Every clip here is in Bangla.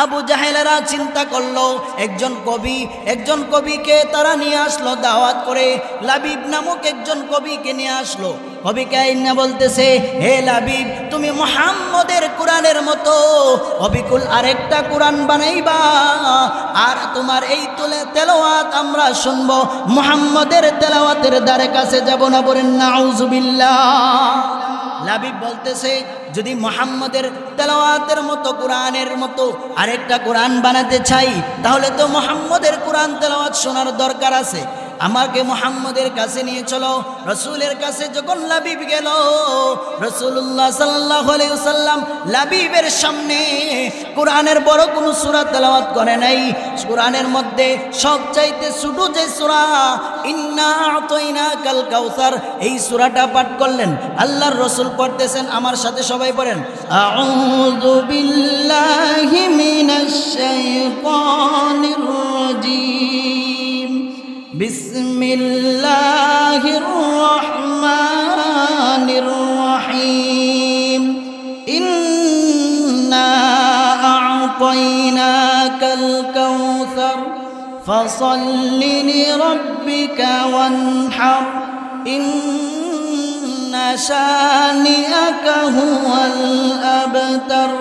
আবু জাহেলেরা চিন্তা করলো একজন কবিকে তারা নিয়ে আসলো দাওয়াত করে। লাবিব নামক একজন কবিকে নিয়ে আসলো। কবিকে আইনা বলতেছে, হে লাবিব, তুমি মুহাম্মদের কোরআনের মতো অবিকুল আরেকটা কোরআন বানাইবা, আর তোমার এই তেলাওয়াত আমরা শুনবো। মুহাম্মদের তেলাওয়াতের দ্বারে কাছে যাব না, বলেন নাউজুবিল্লাহ। লাবিব বলতেছে, যদি মুহাম্মদের তেলাওয়াতের মতো কোরআনের মতো আরেকটা কোরআন বানাতে চাই, তাহলে তো মুহাম্মদের কোরআন তেলাওয়াত শোনার দরকার আছে। আমাকে মুহাম্মদের কাছে নিয়ে চলো। রসুলের কাছে যখন লাবিব গেল, রাসূলুল্লাহ সাল্লাল্লাহু আলাইহি ওয়াসাল্লাম লাবিবের সামনে কোরআনের বড় কোনো সূরা তেলাওয়াত করে নাই। কোরআনের মধ্যে সবচাইতে ছোট যে সূরা ইন্না আতাইনাকাল কাউসার, এই সূরাটা পাঠ করলেন। আল্লাহর রাসূল পড়তেছেন, আমার সাথে সবাই পড়েন, আউযু বিল্লাহি মিনাশ শাইতানির রাজীম, বিসমিল্লাহির রহমানির রহিম, ইন্না আ'তাইনাকাল কাউসার ফাসাল্লি লিরাব্বিকা ওয়ানহার, ইন্না শানিআকা হুয়াল আবতার।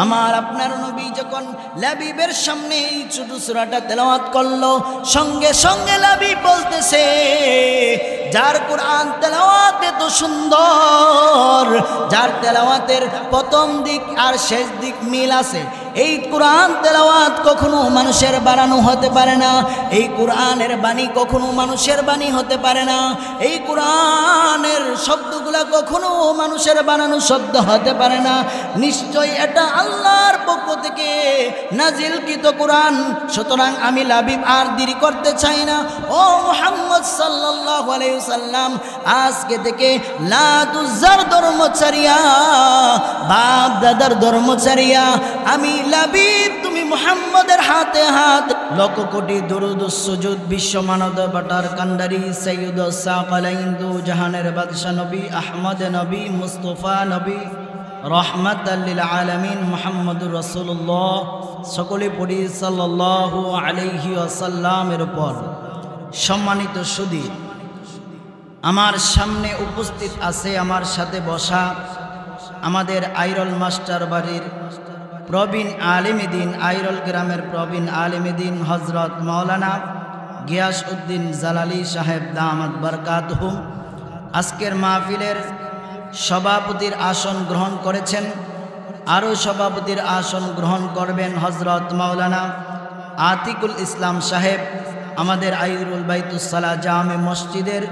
আমার আপনার নবী যখন লাবিবের সামনে এই ছোট সূরাটা তেলাওয়াত করলো, সঙ্গে সঙ্গে লাবিব বলতেছে, যার কোরআন তেলাওয়াত এত সুন্দর, যার তেলাওয়াতের প্রথম দিক আর শেষ দিক মিল আছে, এই কোরআন তেলাওয়াত কখনো মানুষের বানানো হতে পারে না। এই কোরআনের বাণী কখনো মানুষের বাণী হতে পারে না। এই কোরআনের শব্দগুলা কখনো মানুষের বানানো শব্দ হতে পারে না। নিশ্চয় এটা আল্লাহর পক্ষ থেকে নাজিলকৃত কোরআন। সুতরাং আমি লাবিব আর দেরি করতে চাই না। ও মুহাম্মদ সাল্লাল্লাহু আলাইহি ওয়াসাল্লাম, আজকে থেকে লাতুজার ধর্ম ছাড়িয়া, বাপ দাদার ধর্ম ছাড়িয়া আমি লাবিব, তুমি মুহাম্মদের হাতে হাত লক্ষ কোটি দুরুদ সুজুদ বিশ্ব মানবতার কান্ডারি সৈয়দ সাকালাইন দু জাহানের বাদশা নবী আহমদ নবী মুস্তফা নবী রহমাতাল লিল আলামিন মুহাম্মদুর রাসূলুল্লাহ, সকলে পড়ি সাল্লাল্লাহু আলাইহি ওয়াসাল্লামের উপর। সম্মানিত সুধী, আমার সামনে উপস্থিত আছে, আমার সাথে বসা আমাদের আইরল মাস্টার বাড়ির প্রবীণ আলেমদ্বীন, আইরল গ্রামের প্রবীণ আলেমদ্বীন হযরত মাওলানা গিয়াস উদ্দিন জালালি সাহেব দামাত বরকাতুহুম আজকের মাহফিলের সভাপতির আসন গ্রহণ করেছেন। আরও সভাপতির আসন গ্রহণ করবেন হযরত মাওলানা আতিকুল ইসলাম সাহেব, আমাদের আইরুল বাইতুস সালাহ জামে মসজিদের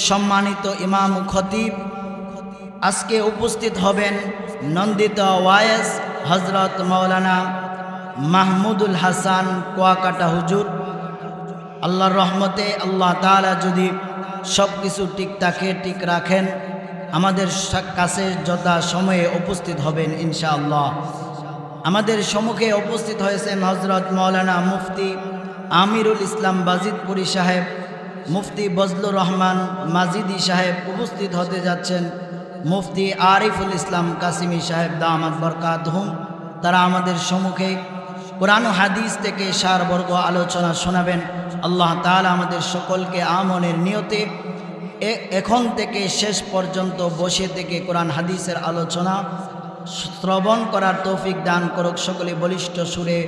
সম্মানিত ইমাম ও খতিব। আজকে উপস্থিত হবেন নন্দিত ওয়াইস হযরত মাওলানা মাহমুদুল হাসান কুয়াকাটা হুজুর। আল্লাহর রহমতে আল্লাহ তাআলা যদি সব কিছু ঠিক থাকে, ঠিক রাখেন, আমাদের কাছে যথা সময়ে উপস্থিত হবেন ইনশাআল্লাহ। আমাদের সম্মুখে উপস্থিত হয়েছেন হযরত মাওলানা মুফতি আমিরুল ইসলাম বাজিতপুরি সাহেব, মুফতি বজলুর রহমান মাজিদি সাহেব উপস্থিত হতে যাচ্ছেন, মুফতি আরিফুল ইসলাম কাসিমি সাহেব দামাত বরকাতুহুম। তারা আমাদের সম্মুখে কোরআন ও হাদিস থেকে সারবর্গ আলোচনা শোনাবেন। আল্লাহ তাআলা আমাদের সকলকে আমনের নিয়তে এখন থেকে শেষ পর্যন্ত বসে থেকে কোরআন হাদিসের আলোচনা শ্রবণ করার তৌফিক দান করুক। সকলে বলিষ্ঠ সুরে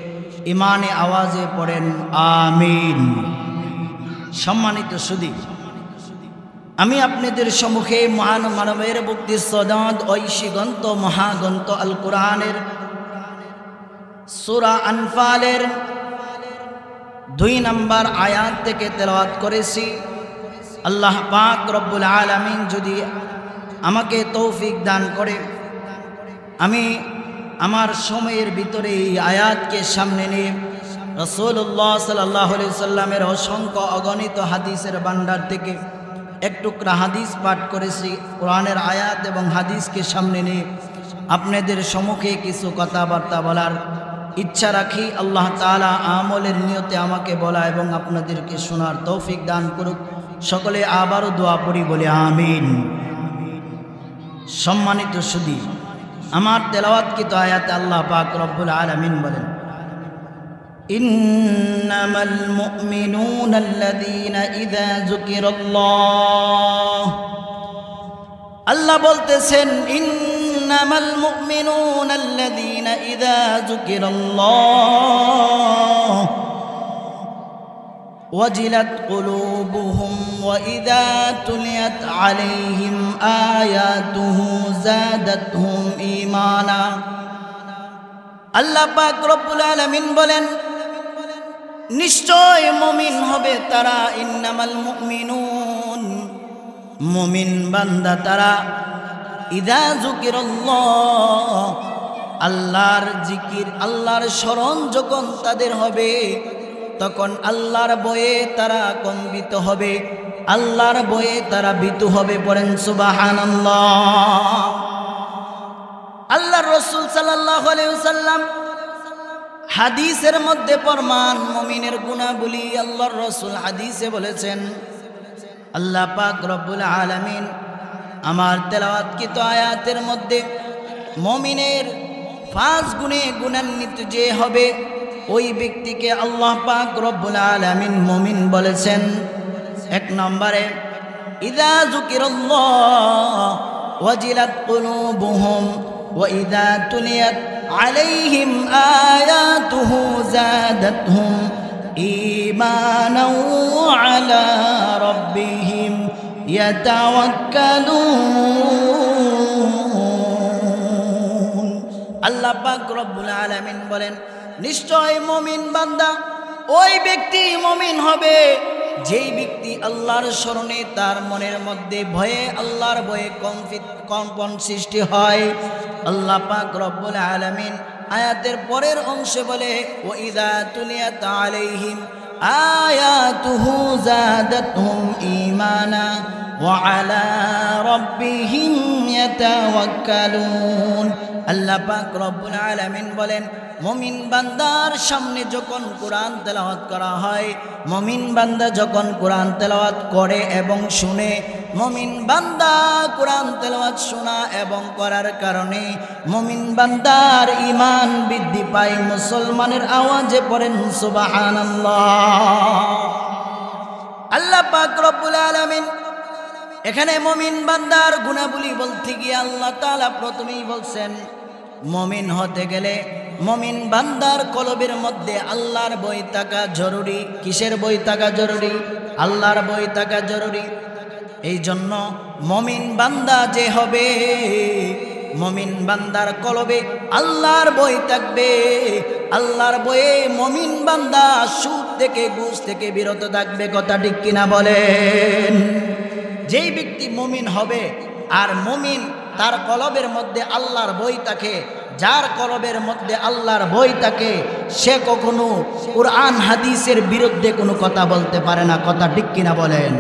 ইমানে আওয়াজে পড়েন আমিন। সম্মানিত সুধী, আমি আপনাদের সম্মুখে মহান মানবের মুক্তি সনদ ঐশী গ্রন্থ মহাগ্রন্থ আল কোরআনের সূরা আনফালের 2 নম্বর আয়াত থেকে তেলাওয়াত করেছি। আল্লাহ পাক রব্বুল আলামিন যদি আমাকে তৌফিক দান করে, আমি আমার সময়ের ভিতরে এই আয়াতকে সামনে নিয়ে রাসূলুল্লাহ সাল্লাল্লাহু আলাইহি সাল্লামের অসংখ্য অগণিত হাদিসের ভান্ডার থেকে এক টুকরা হাদিস পাঠ করেছি। কোরআনের আয়াত এবং হাদিসকে সামনে নিয়ে আপনাদের সম্মুখে কিছু কথাবার্তা বলার ইচ্ছা রাখি। আল্লাহ তাআলা আমলের নিয়তে আমাকে বলা এবং আপনাদেরকে শোনার তৌফিক দান করুক। সকলে আবারও দোয়া পড়ি, বলে আমিন। সম্মানিত সুধী, আমার তেলাওয়াতকৃত আয়াতে আল্লাহ পাক রব্বুল আলামিন বলেন, ইন্নামাল মুমিনুনা আল্লাযীনা ইযা যুকিরাল্লাহ, আল্লাহ বলতেছেন ইন্নামাল মুমিনুনা আল্লাযীনা ইযা যুকিরাল্লাহ ওয়াজিলাত কুলুবুহুম ওয়া ইযা তুলিয়াত আলাইহিম আয়াতুহু যাদাতহুম ঈমানা। আল্লাহ পাক রব্বুল আলামিন বলেন, নিশ্চয় মুমিন হবে তারা, ইন্নামাল মুমিনুন, মুমিন বান্দা তারা, ইযা যুকিরাল্লাহ, আল্লাহর জিকির আল্লাহর স্মরণ যখন তাদের হবে তখন আল্লাহর ভয়ে তারা কম্পিত হবে, আল্লাহর ভয়ে তারা ভীতু হবে। পড়েন সুবহানাল্লাহ। আল্লাহর রাসূল সাল্লাল্লাহু আলাইহি ওয়াসাল্লাম হাদিসের মধ্যে ফরমান, মুমিনের গুণাবলী আল্লাহর রাসূল হাদিসে বলেছেন। আল্লাহ পাক রব্বুল আলামিন আমার তেলাওয়াতকৃত আয়াতের মধ্যে মুমিনের 5 গুণে গুণান্বিত যে হবে ওই ব্যক্তিকে আল্লাহ পাক রব্বুল আলামিন মুমিন বলেছেন। 1 নম্বরে ইযা যুকিরাল্লাহ ওয়াজিলাত কুলুবুহুম ওয়া ইযা তুলিয়াত আলাইহিম আয়াতুহু যাদাতহুম ঈমানাও আলা রাব্বিহিম ইয়াতাওয়াক্কালুন। আল্লাহ পাক রব্বুল আলামিন বলেন, নিশ্চয় মুমিন বান্দা ওই ব্যক্তি মুমিন হবে যেই ব্যক্তি আল্লাহর স্মরণে তার মনের মধ্যে ভয়ে, আল্লাহর ভয়ে কম্পন সৃষ্টি হয়। আল্লাহ পাক রব্বুল আলামিন আয়াতের পরের অংশে বলে, ওয়া ইযা তুলিয়াত আলাইহিম আয়াতুহু যাদাতহুম ঈমানা ওয়া আলা রাব্বিহিম ইয়াতাওয়াক্কালুন। আল্লাহ পাক রব্বুল আলামিন বলেন, মুমিন বান্দার সামনে যখন কোরআন তেলাওয়াত করা হয়, মুমিন বান্দা যখন কোরআন তেলাওয়াত করে এবং শুনে, মুমিন বান্দা কোরআন তেলাওয়াত শোনা এবং করার কারণে মুমিন বান্দার ঈমান বৃদ্ধি পায়। মুসলমানের আওয়াজে পড়েন সুবহানাল্লাহ। আল্লাহ পাক রব্বুল আলামিন এখানে মুমিন বান্দার গুণাবলী বলতে গিয়ে আল্লাহ তাআলা প্রথমেই বলছেন, মুমিন হতে গেলে মুমিন বান্দার কলবের মধ্যে আল্লাহর ভয় থাকা জরুরি। কিসের ভয় থাকা জরুরি? আল্লাহর ভয় থাকা জরুরি। এই জন্য মুমিন বান্দা যে হবে, মুমিন বান্দার কলবে আল্লাহর ভয় থাকবে। আল্লাহর ভয়ে মুমিন বান্দা সুদ থেকে, ঘুষ থেকে বিরত থাকবে। কথা ঠিক কিনা বলেন? যেই ব্যক্তি মুমিন হবে আর মুমিন তার কলবের মধ্যে আল্লাহর ভয় থাকে, যার কলবের মধ্যে আল্লাহর ভয় থাকে, সে কখনো কুরআন হাদিসের বিরুদ্ধে কোনো কথা বলতে পারে না। কথা ঠিক কিনা বলেন?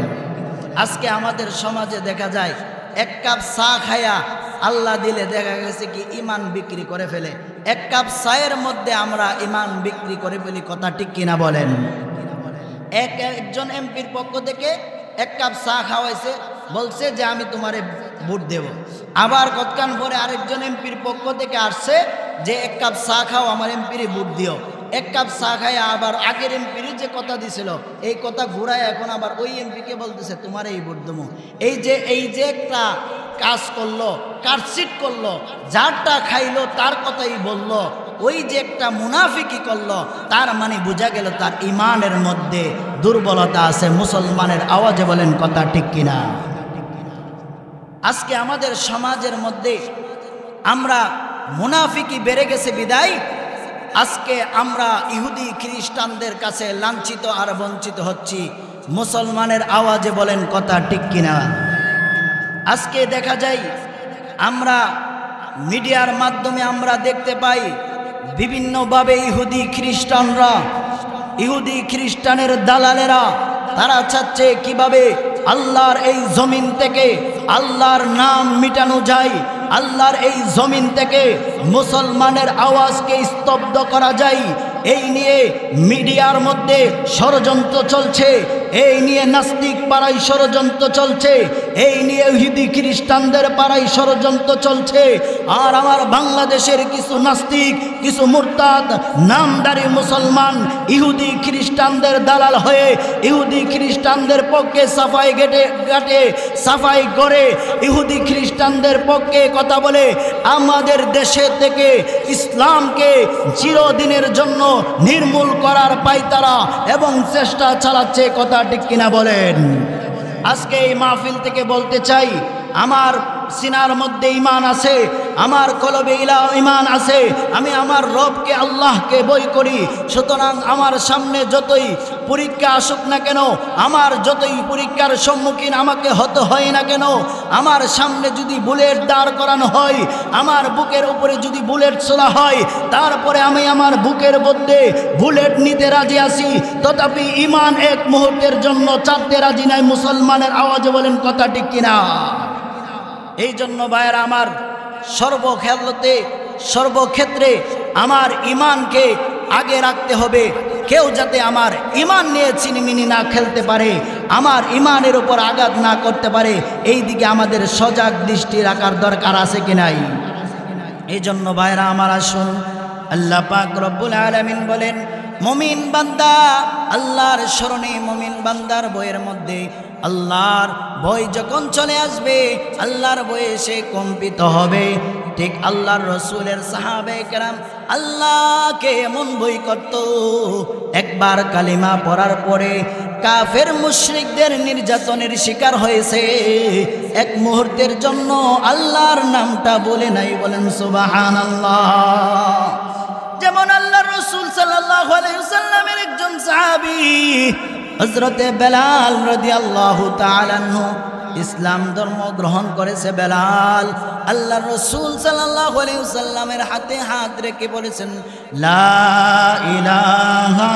আজকে আমাদের সমাজে দেখা যায়, 1 কাপ চা খায়া আল্লাহ দিলে দেখা গেছে কি ঈমান বিক্রি করে ফেলে। 1 কাপ চায়ের মধ্যে আমরা ঈমান বিক্রি করে ফেলি। কথা ঠিক কিনা বলেন? একজন এমপির পক্ষ থেকে 1 কাপ চা খাওয়াইছে, বলছে যে আমি তোমারে ভোট দেব। আবার কতক্ষণ পরে আরেকজন এমপির পক্ষ থেকে আসছে যে 1 কাপ চা খাও, আমার এমপিরে ভোট দিও। 1 কাপ চা খায় আবার আগের এমপিরে যে কথা দিছিল এই কথা ঘুরায় এখন আবার ওই এমপিকে বলতেছে তোমার এই ভোট দেবো। এই যে একটা কাজ করলো, কাটছিট করলো, যারটা খাইলো তার কথাই বললো, ওই যে একটা মুনাফিকি করলো, তার মানে বোঝা গেল তার ঈমানের মধ্যে দুর্বলতা আছে। মুসলমানের আওয়াজে বলেন কথা ঠিক কিনা? আজকে আমাদের সমাজের মধ্যে আমরা মুনাফিকি বেড়ে গেছে বিদায় আজকে আমরা ইহুদি খ্রিস্টানদের কাছে লাঞ্ছিত আর বঞ্চিত হচ্ছি। মুসলমানের আওয়াজে বলেন কথা ঠিক কিনা? আজকে দেখা যায় আমরা মিডিয়ার মাধ্যমে আমরা দেখতে পাই বিভিন্নভাবে ইহুদি খ্রিস্টানের দালালেরা তারা চাচ্ছে কিভাবে আল্লাহর এই জমিন থেকে আল্লাহর নাম মিটানো যায়, আল্লাহর এই জমিন থেকে মুসলমানের আওয়াজকে স্তব্ধ করা যায়। এই নিয়ে মিডিয়ার মধ্যে ষড়যন্ত্র চলছে। এই নিয়ে নাস্তিক পাড়ায় ষড়যন্ত্র চলছে, এই নিয়ে ইহুদি খ্রিস্টানদের পাড়ায় ষড়যন্ত্র চলছে। আর আমার বাংলাদেশের কিছু নাস্তিক, কিছু মুরতাদ নামদারি মুসলমান ইহুদি খ্রিস্টানদের দালাল হয়ে ইহুদি খ্রিস্টানদের পক্ষে সাফাই ঘাটে সাফাই করে ইহুদি খ্রিস্টানদের পক্ষে কথা বলে আমাদের দেশে থেকে ইসলামকে চিরদিনের জন্য নির্মূল করার পায়তারা এবং চেষ্টা চালাচ্ছে। কথা ঠিক কিনা বলেন? আজকে এই মাহফিল থেকে বলতে চাই, আমার সিনার মধ্যে ঈমান আছে, আমার কলবে ঈমান আছে, আমি আমার রবকে আল্লাহকে বই করি। সুতরাং আমার সামনে যতই পরীক্ষা আসুক না কেন, আমার যতই পরীক্ষার সম্মুখীন আমাকে হতে হয় না কেন, আমার সামনে যদি বুলেট দাঁড় করানো হয়, আমার বুকের উপরে যদি বুলেট ছোড়া হয়, তারপরে আমি আমার বুকের মধ্যে বুলেট নিতে রাজি আছি। তথাপি ঈমান এক মুহূর্তের জন্য চাপতে রাজি নাই। মুসলমানের আওয়াজে বলেন কথা ঠিক কিনা? এই জন্য ভাইয়েরা আমার, সর্বক্ষেত্রে আমার ঈমানকে আগে রাখতে হবে। কেউ যাতে আমার ঈমান নিয়ে চিনিমিনি না খেলতে পারে, আমার ঈমানের উপর আঘাত না করতে পারে, এই দিকে আমাদের সজাগ দৃষ্টি রাখার দরকার আছে কি নাই? এই জন্য ভাইয়েরা আমার, আসুন, আল্লাহ পাক রব্বুল আলামিন বলেন, মুমিন বান্দা আল্লাহর স্মরণে, মুমিন বান্দার বইয়ের মধ্যে আল্লাহর ভয় যখন চলে আসবে, আল্লাহর ভয়ে সে কম্পিত হবে। ঠিক আল্লাহর রসুলের সাহাবে কেরাম আল্লাহকে এমন ভয় করত, একবার কালিমা পড়ার পরে কাফের মুশরিকদের নির্যাতনের শিকার হয়েছে, এক মুহূর্তের জন্য আল্লাহর নামটা বলে নাই। বলেন সুবহানাল্লাহ। যেমন আল্লাহর রাসূল সাল্লাল্লাহু আলাইহি ওয়াসাল্লামের একজন সাহাবী হযরতে বেলাল রাদিয়াল্লাহু তাআলা আনহু ইসলাম ধর্ম গ্রহণ করেছে। বেলাল আল্লাহর রাসূল সাল্লাল্লাহু আলাইহি ওয়াসাল্লামের হাতে হাত রেখে বলেছেন, লা ইলাহা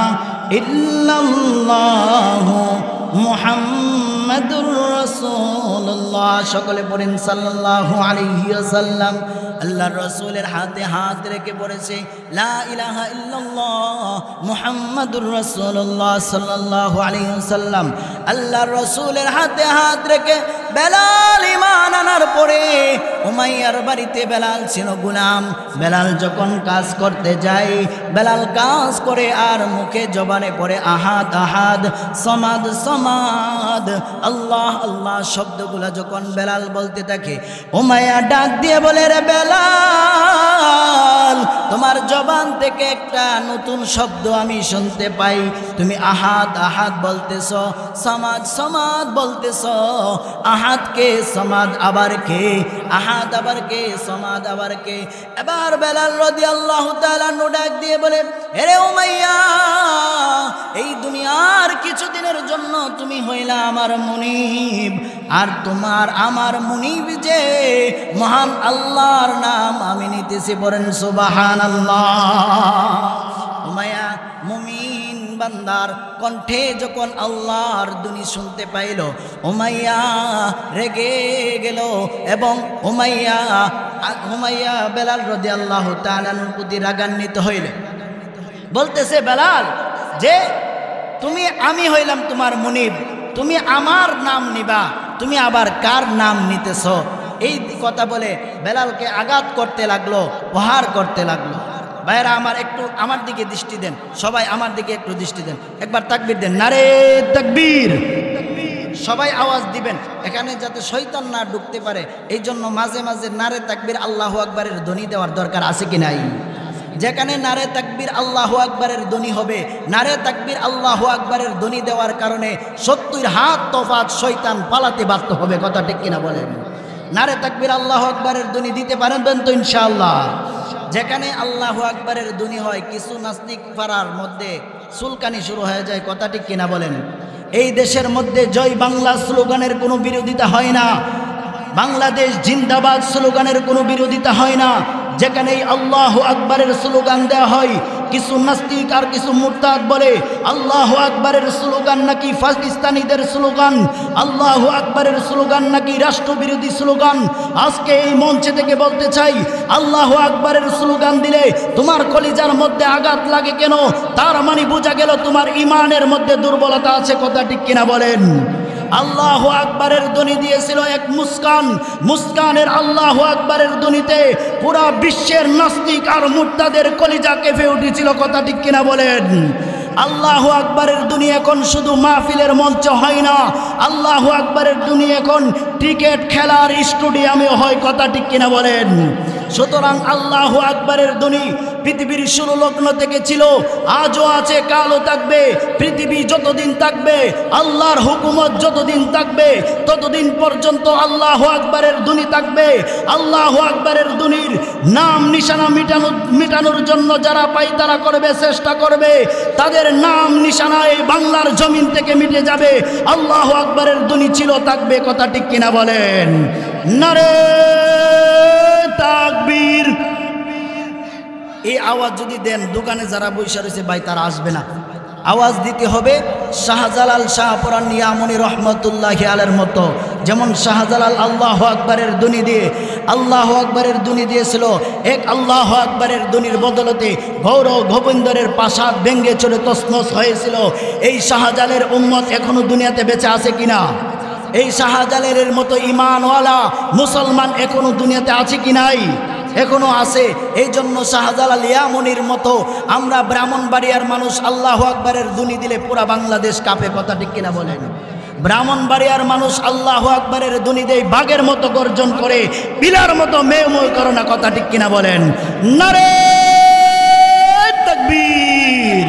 ইল্লাল্লাহু মুহাম্মাদুর রাসূলুল্লাহ। সকলে পড়েন সাল্লাল্লাহু আলাইহি ওয়াসাল্লাম। আল্লাহর রাসূলের হাতে হাত রেখে পড়েছে, লা ইলাহা ইল্লাল্লাহ মুহাম্মাদুর রাসূলুল্লাহ সাল্লাল্লাহু আলাইহি ওয়াসাল্লাম। আল্লাহর রাসূলের হাতে হাত রেখে বেলাল ঈমান আনার পরে, উমাইয়ার বাড়িতে বেলাল ছিল গোলাম। বেলাল যখন কাজ করতে যায়, বেলাল কাজ করে আর মুখে জবানে পড়ে আহাদ আহাদ, সমাদ সমাদ, আল্লাহ আল্লাহ শব্দগুলা যখন বেলাল বলতে থাকে, উমাইয়া ডাক দিয়ে বলে, রে বেলাল, তোমার জবান থেকে একটা নতুন শব্দ আমি শুনতে পাই। তুমি আহাদ আহাদ বলতেছ, সমাদ সমাদ বলতেছ। আহাদ কে, সমাদ আবার কে? আহাদ আবার কে, সমাদ আবার কে? এবার বেলাল রাদিয়াল্লাহু তাআলা ডাক দিয়ে বলে, হে উমাইয়া, এই দুনিয়ার কিছুদিনের জন্য তুমি হইলা আমার মুনিব, আর তোমার আমার মুনিব যে মহান আল্লাহর নাম আমি নিতেছি। বলেন সুবহানাল্লাহ। উমাইয়া মুমিন বান্দার কণ্ঠে যখন আল্লাহর ধ্বনি শুনতে পাইল, উমাইয়া রেগে গেল এবং উমাইয়া বেলাল রাদিয়াল্লাহু তাআলার প্রতি রাগান্বিত হইল। বলতেছে, বেলাল, যে আমি হইলাম তোমার মুনিব, তুমি আমার নাম নিবা, তুমি আবার কার নাম নিতেছ? এই কথা বলে বেলালকে আঘাত করতে লাগলো, প্রহার করতে লাগলো। ভাইরা আমার, একটু আমার দিকে দৃষ্টি দেন, সবাই আমার দিকে একটু দৃষ্টি দেন, একবার তাকবীর দেন, নারে তাকবীর। সবাই আওয়াজ দিবেন এখানে, যাতে শয়তান না ঢুকতে পারে। এই জন্য মাঝে মাঝে নারে তাকবীর আল্লাহু আকবারের ধ্বনি দেওয়ার দরকার আছে কি নাই? যেখানে নারে তাকবীর আল্লাহু আকবারের ধ্বনি হবে, নারে তাকবীর আল্লাহু আকবারের ধ্বনি দেওয়ার কারণে 70 হাত তফাত শয়তান পালাতে বাধ্য হবে। কথা ঠিক কিনা বলেন? নারে তাকবীর আল্লাহু আকবারের ধ্বনি দিতে পারবেন তো ইনশাআল্লাহ? যেখানে আল্লাহু আকবারের ধ্বনি হয়, কিছু নাস্তিক পাড়ার মধ্যে সুলকানি শুরু হয়ে যায়। কথা ঠিক কিনা বলেন? এই দেশের মধ্যে জয় বাংলা স্লোগানের কোনো বিরোধিতা হয় না, বাংলাদেশ জিন্দাবাদ স্লোগানের কোনো বিরোধিতা হয় না। যেখানেই আল্লাহু আকবারের স্লোগান দেওয়া হয়, কিছু নাস্তিক আর কিছু মুরতাদ বলে আল্লাহু আকবারের স্লোগান নাকি পাকিস্তানিদের স্লোগান, আল্লাহু আকবারের স্লোগান নাকি রাষ্ট্রবিরোধী স্লোগান। আজকে এই মঞ্চে থেকে বলতে চাই, আল্লাহু আকবারের স্লোগান দিলে তোমার কলিজার মধ্যে আঘাত লাগে কেন? তার মানে বোঝা গেল তোমার ইমানের মধ্যে দুর্বলতা আছে। কথা ঠিক কিনা বলেন? আল্লাহু আকবারের ধ্বনি দিয়েছিল এক মুস্কান, মুস্কানের আল্লাহু আকবারের ধ্বনিতে পুরা বিশ্বের নাস্তিক আর মুরতাদের কলিজা কেঁপে উঠেছিল। কথা ঠিক কিনা বলেন? আল্লাহু আকবারের ধ্বনি এখন শুধু মাহফিলের মঞ্চ হয় না, আল্লাহু আকবারের ধ্বনি এখন ক্রিকেট খেলার স্টেডিয়ামে হয়। কথা ঠিক কিনা বলেন? সুতরাং আল্লাহু আকবারের ধ্বনি পৃথিবীর শুরু লগ্ন থেকে ছিল, আজও আছে, কালও থাকবে। পৃথিবী যতদিন থাকবে, আল্লাহর হুকুমত যতদিন থাকবে, ততদিন পর্যন্ত আল্লাহু আকবারের ধ্বনি থাকবে। আল্লাহু আকবারের ধ্বনির নাম নিশানা মিটানোর জন্য যারা পায়তারা করবে, চেষ্টা করবে, তাদের নাম নিশানা এই বাংলার জমিন থেকে মিটে যাবে। আল্লাহু আকবারের ধ্বনি ছিল, থাকবে। কথা ঠিক কিনা বলেন? নারে তাকবীর। এই আওয়াজ যদি দেন, দোকানে যারা বসে রয়েছে ভাই তারা আসবে না। আওয়াজ দিতে হবে শাহজালাল শাহপুরান ইয়ামনি রহমতুল্লাহি আলাইহির মতো। যেমন শাহজালাল আল্লাহু আকবারের ধ্বনি দিয়ে, আল্লাহু আকবারের ধ্বনি দিয়েছিল, এক আল্লাহু আকবারের ধ্বনির বদলতে গৌর গোবিন্দরের প্রাসাদ ভেঙ্গে চলে তছনছ হয়েছিল। এই শাহজালালের উম্মত এখনো দুনিয়াতে বেঁচে আছে কিনা? এই শাহজালালের মতো ঈমানওয়ালা মুসলমান এখনো দুনিয়াতে আছে কি নাই? এখনো আছে। এই জন্য শাহজালাল ইয়ামনির মতো আমরা ব্রাহ্মণবাড়িয়ার মানুষ আল্লাহু আকবারের ধ্বনি দিলে পুরা বাংলাদেশ কাঁপে। কথা ঠিক কিনা বলেন? ব্রাহ্মণবাড়িয়ার মানুষ আল্লাহু আকবারের ধ্বনি দেয় বাঘের মতো গর্জন করে, পিলার মতো মেয় করে না। কথা ঠিক কিনা বলেন? নারে তাকবীর,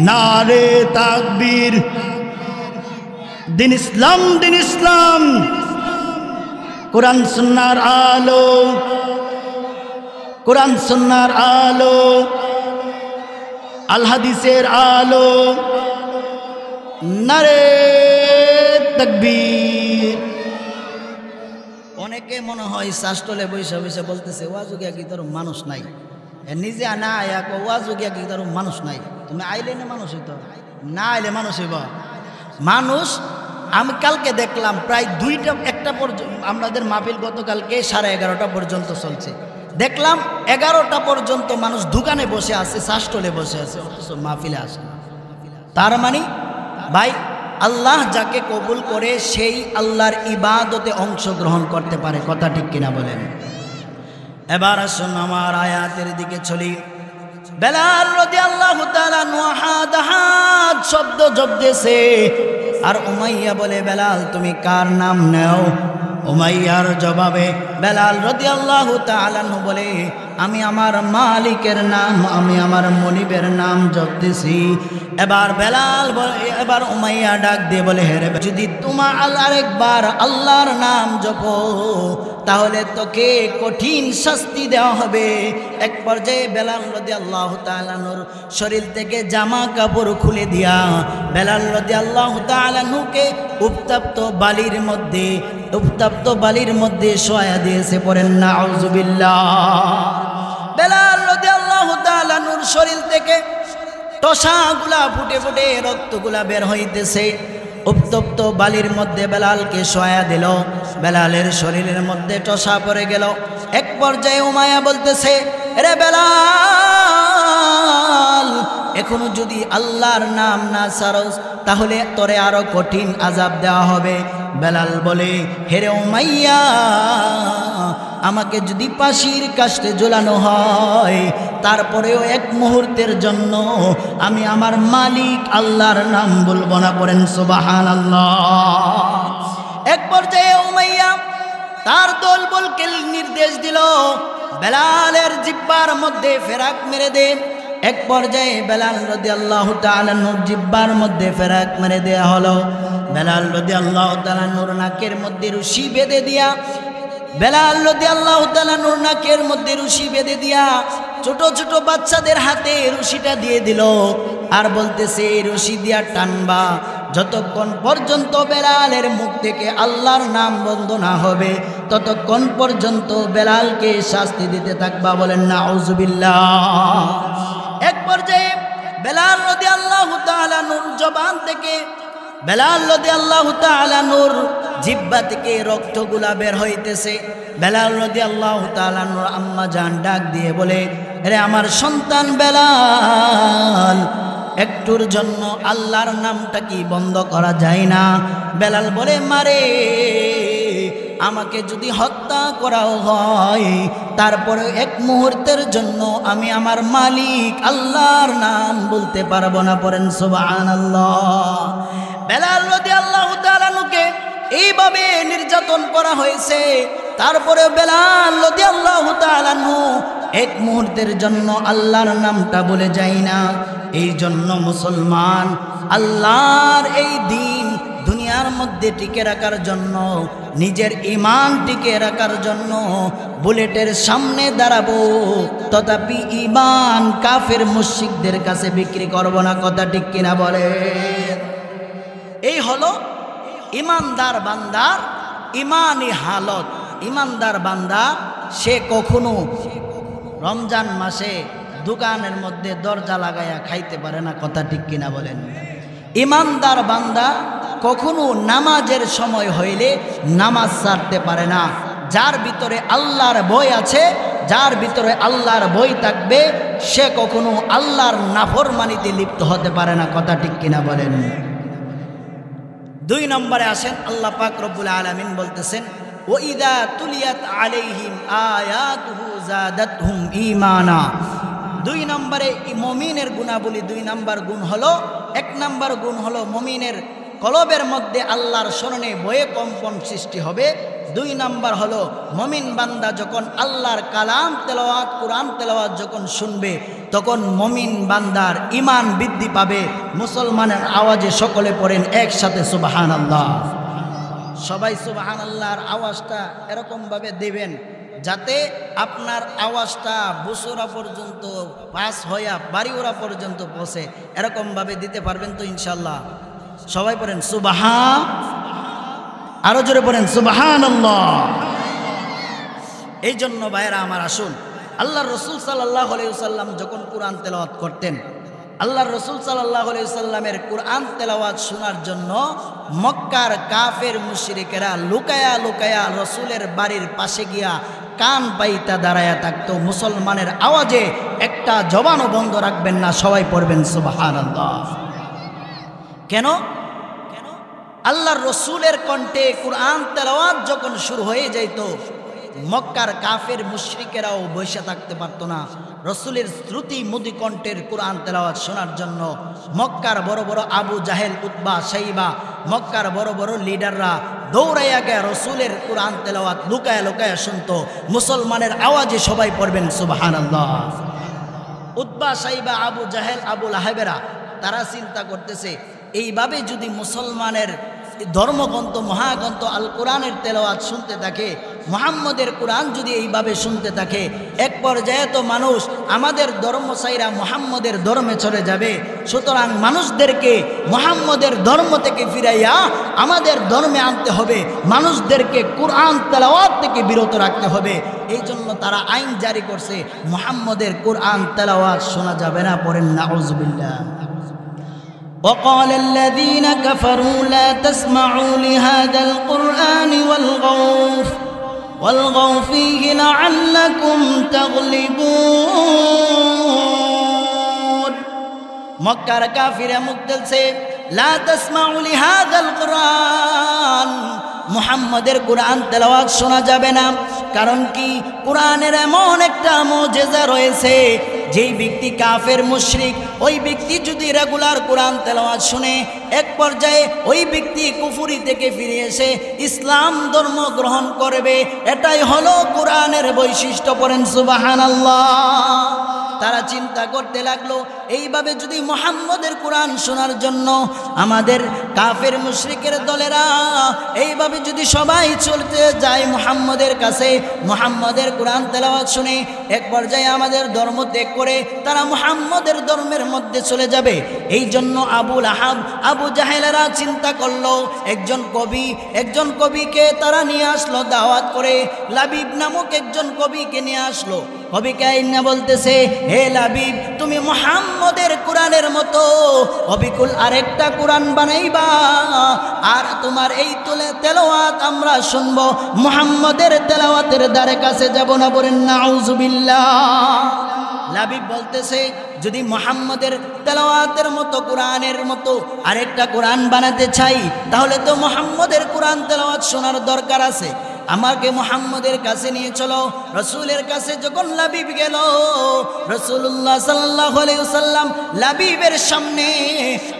নারে তাকবীর। দিন ইসলাম, দিন ইসলাম, কোরআন সুন্নাহর আলো, কোরআন সুন্নাহর আলো, আল হাদিসের আলো। নারে তাকবীর। অনেকে মনে হয় শাসটলে বৈশা বৈশা বলতেছে ওয়াজুগিয়া কি তোর মানুষ নাই, নিজে না আয়া ওয়াজুগিয়া কি তোর মানুষ নাই। তুমি আইলে না মানুষ হইতো, না আইলে মানুষ হইব। মানুষ আমি কালকে দেখলাম প্রায় 2টা পর্যন্ত, আমাদের মাহফিল গতকালকে 11:30 পর্যন্ত চলছে। দেখলাম 11টা পর্যন্ত মানুষ দোকানে বসে আছে, শাসটলে বসে আছে, অথচ মাহফিলে আসে না। তার মানে ভাই, আল্লাহ যাকে কবুল করে সেই আল্লাহর ইবাদতে অংশগ্রহণ করতে পারে। কথা ঠিক কিনা বলেন? এবার আসুন আমার আয়াতের দিকে চলি। বেলাল রাদিয়াল্লাহু তাআলা হাত হাত শব্দ জপতেছে, আর উমাইয়া বলে বেলাল তুমি কার নাম নেও? উমাইয়ার জবাবে বেলাল রাদিয়াল্লাহু তাআলা বলে আমি আমার মালিকের নাম, আমি আমার মনিবের নাম জপতেছি। এবার বেলাল এবার উমাইয়া ডাক দিয়ে বলে হে রে, যদি তোমার আরেকবার আল্লাহর নাম জপো তাহলে তোকে কঠিন শাস্তি দেওয়া হবে। এক পর্যায়ে বেলাল রাদিয়াল্লাহু তাআলা নূর শরীর থেকে জামা কাপড় খুলে দিয়া বেলাল রাদিয়াল্লাহু তাআলা নুকে উত্তপ্ত বালির মধ্যে শোয়া দিয়েছে। পড়েন নাউযুবিল্লাহ। বেলাল রাদিয়াল্লাহু তাআলা নূর শরীর থেকে টসাগুলা ফুটে ফুটে রক্তগুলা বের হইতেছে। উত্তপ্ত বালির মধ্যে বেলালকে শোয়া দিল, বেলালের শরীরের মধ্যে টসা পড়ে গেল। এক পর্যায়ে উমাইয়া বলতেছে রে বেলাল, এখনো যদি আল্লাহর নাম না ছাড়স তাহলে তোরে আরো কঠিন আযাব দেওয়া হবে। বেলাল বলে হেরে উমাইয়া, আমাকে যদি ফাঁসির কাস্টে ঝোলানো হয় তারপরেও এক মুহূর্তের জন্য আমি আমার মালিক আল্লাহর নাম বলবো না। পড়েন সুবহানাল্লাহ। এক পর্যায়ে উমাইয়া তার দলবলকে নির্দেশ দিল বেলালের জিহ্বার মধ্যে ফেরাক মেরে দে। এক পর্যায়ে বেলাল রাদিয়াল্লাহু তাআলা নূর জিহ্বার মধ্যে ফেরাক মেরে দেয়া হলো। বেলাল রাদিয়াল্লাহু তাআলা নূর নাকের মধ্যে রশি বেঁধে দিয়া বেলাল রাদিয়াল্লাহু তাআলা নূর নাকের মধ্যে রশি বেঁধে দিয়া ছোট ছোট বাচ্চাদের হাতে রশিটা দিয়ে দিল, আর বলতেছে এই রশি দিয়া টানবা যতক্ষণ পর্যন্ত বেলালের মুখ থেকে আল্লাহর নাম বন্ধ না হবে ততক্ষণ পর্যন্ত বেলালকে শাস্তি দিতে থাকবা। বলেন নাউযুবিল্লাহ। এক পর্যায়ে বেলাল রাদিয়াল্লাহু তাআলা নূর জবান থেকে, বেলাল রাদিয়াল্লাহু তাআলা নূর জিহ্বা থেকে রক্তগুলা বের হইতেছে। বেলাল রাদিয়াল্লাহু তাআলা নূর আম্মা জান ডাক দিয়ে বলে, আরে আমার সন্তান বেলাল, একটুর জন্য আল্লাহর নামটা কি বন্ধ করা যায় না? বেলাল বলে, মারে, আমাকে যদি হত্যা করাও হয় তারপরে এক মুহূর্তের জন্য আমি আমার মালিক আল্লাহর নাম বলতে পারবো না। পড়েন সুবহানাল্লাহ। বেলাল রাদিয়াল্লাহু তাআলা নুকে এইভাবে নির্যাতন করা হয়েছে, তারপরে বেলাল রাদিয়াল্লাহু তাআলা নু এক মুহূর্তের জন্য আল্লাহর নামটা বলে যায় না। এই জন্য মুসলমান আল্লাহর এই দিন দুনিয়ার মধ্যে টিকে রাখার জন্য, নিজের ঈমান টিকে রাখার জন্য বুলেটের সামনে দাঁড়াবো, তথাপি ঈমান কাফের মুশরিকদের কাছে বিক্রি করব না। কথা ঠিক কিনা বলে? এই হলো ঈমানদার বান্দার ঈমানি হালত। ঈমানদার বান্দা সে কখনো রমজান মাসে দোকানের মধ্যে দরজা লাগাইয়া খাইতে পারে না। কথা ঠিক কিনা বলেন? ঈমানদার বান্দা কখনো নামাজের সময় হইলে নামাজ ছাড়তে পারে না। যার ভিতরে আল্লাহর ভয় আছে, যার ভিতরে আল্লাহর ভয় থাকবে, সে কখনো আল্লাহর নাফরমানিতে লিপ্ত হতে পারে না। কথা ঠিক কিনা বলেন? 2 নম্বরে আসেন, আল্লাহ পাক রব্বুল আলামিন বলতেছেন, ওয়াইদা তুলিয়াত আলাইহিম আয়াতুহু যাদাতহুম ঈমানা। 2 নম্বরে মুমিনের গুণাবলী, 2 নম্বর গুণ হলো, 1 নম্বর গুণ হলো মুমিনের কলবের মধ্যে আল্লাহর স্মরণে ভয়ে কম্পন সৃষ্টি হবে। 2 নম্বর হলো মুমিন বান্দা যখন আল্লাহর কালাম তেলাওয়াত, কোরআন তেলাওয়াত যখন শুনবে, তখন মুমিন বান্দার ঈমান বৃদ্ধি পাবে। মুসলমানের আওয়াজে সকলে পড়েন একসাথে সুবহানাল্লাহ। সবাই সুবহানাল্লাহর আওয়াজটা এরকমভাবে দেবেন যাতে আপনার আওয়াজটা বসুরা পর্যন্ত পাস হইয়া বাড়িওরা পর্যন্ত পৌঁছে। এরকমভাবে দিতে পারবেন তো ইনশাল্লাহ? সবাই পড়েন সুবহান, আরো জোরে পড়েন সুবহানাল্লাহ। এই জন্য ভাইরা আমার, আসুন, আল্লাহর রাসূল সাল্লাল্লাহু আলাইহি ওয়াসাল্লাম যখন কোরআন তেলাওয়াত করতেন, আল্লাহর রাসূল সাল্লাল্লাহু আলাইহি ওয়াসাল্লামের কোরআন তেলাওয়াত শোনার জন্য মক্কার কাফের মুশরিকেরা লুকায়া লুকায়া রাসূলের বাড়ির পাশে গিয়া কান পাইতা দাঁড়ায়া থাকতো। মুসলমানের আওয়াজে একটা জবানও বন্ধ রাখবেন না। সবাই পড়বেন সুবহানাল্লাহ। কেন? আল্লাহর রসুলের কণ্ঠে কোরআন তেলাওয়াত যখন শুরু হয়ে যাইত, মক্কার কাফের মুশরিকেরাও বসে থাকতে পারতো না রসুলের শ্রুতি মুদি কণ্ঠের কোরআন তেলাওয়াত শোনার জন্য। মক্কার বড় বড় আবু জাহেল, উতবা, শাইবা, মক্কার বড় বড় লিডাররা দৌড়াইয়া গিয়ে রসুলের কোরআন তেলাওয়াত লুকায়া লুকায়া শুনতো। মুসলমানের আওয়াজে সবাই পড়বেন সুবহানাল্লাহ। উতবা, শাইবা, আবু জাহেল, আবু লাহাবেরা তারা চিন্তা করতেছে, এইভাবে যদি মুসলমানের ধর্মগ্রন্থ, মহাগ্রন্থ আল কোরআনের তেলাওয়াত শুনতে থাকে, মুহাম্মদের কোরআন যদি এইভাবে শুনতে থাকে, এক পর্যায়ে তো মানুষ আমাদের ধর্ম ছাইরা মুহাম্মদের ধর্মে চলে যাবে। সুতরাং মানুষদেরকে মুহাম্মদের ধর্ম থেকে ফিরাইয়া আমাদের ধর্মে আনতে হবে, মানুষদেরকে কোরআন তেলাওয়াত থেকে বিরত রাখতে হবে। এই জন্য তারা আইন জারি করছে, মুহাম্মদের কোরআন তেলাওয়াত শোনা যাবে না। পড়েন নাউযুবিল্লাহ। وقال الذين كفروا لا تسمعوا لهذا القرآن والغوا فيه لعلكم تغلبون। মক্কার কাফিরা মুখ খুলছে, লা তাসমাউ লিহাযাল কুরআন, মুহাম্মদের কোরআন তেলাওয়াত শোনা যাবে না। কারণ কি? কোরআনের এমন একটা মুজিজা রয়েছে, যেই ব্যক্তি কাফের মুশরিক, ওই ব্যক্তি যদি রেগুলার কোরআন তেলাওয়াত শুনে, এক পর্যায়ে ওই ব্যক্তি কুফরি থেকে ফিরে এসে ইসলাম ধর্ম গ্রহণ করবে। এটাই হলো কোরআনের বৈশিষ্ট্য। পড়েন সুবহানাল্লাহ। তারা চিন্তা করতে লাগলো, এইভাবে যদি মুহাম্মদের কোরআন শোনার জন্য আমাদের কাফের মুশরিকের দলেরা এইভাবে যদি সবাই চলতে যায় মুহাম্মদের কাছে, মুহাম্মদের কোরআন তেলাওয়াত শুনে, এক পর্যায়ে আমাদের ধর্ম ত্যাগ করে তারা মুহাম্মদের ধর্মের মধ্যে চলে যাবে। এই জন্য আবু লাহাব, আবু জাহেলেরা চিন্তা করলো, একজন কবিকে তারা নিয়ে আসলো দাওয়াত করে। লাবিব নামক একজন কবিকে নিয়ে আসলো। অবিকাইন্না বলতেছে, হে লাবিব, তুমি মুহাম্মদের কোরআনের মতো অবিকুল আরেকটা কোরআন বানাইবা, আর তোমার এই তেলাওয়াত আমরা শুনবো, মুহাম্মদের তেলাওয়াতের দ্বারে কাছে যাব না। বলেন নাউজুবিল্লাহ। লাবিব বলতেছে, যদি মুহাম্মদের তেলাওয়াতের মতো কোরআনের মতো আরেকটা কোরআন বানাতে চাই, তাহলে তো মুহাম্মদের কোরআন তেলাওয়াত শোনার দরকার আছে। আমাকে মুহাম্মদের কাছে নিয়ে চলো। রসুলের কাছে যখন লাবিব গেল, রসুল্লাহ সাল্লাল্লাহু আলাইহি ওয়াসাল্লাম লাবিবের সামনে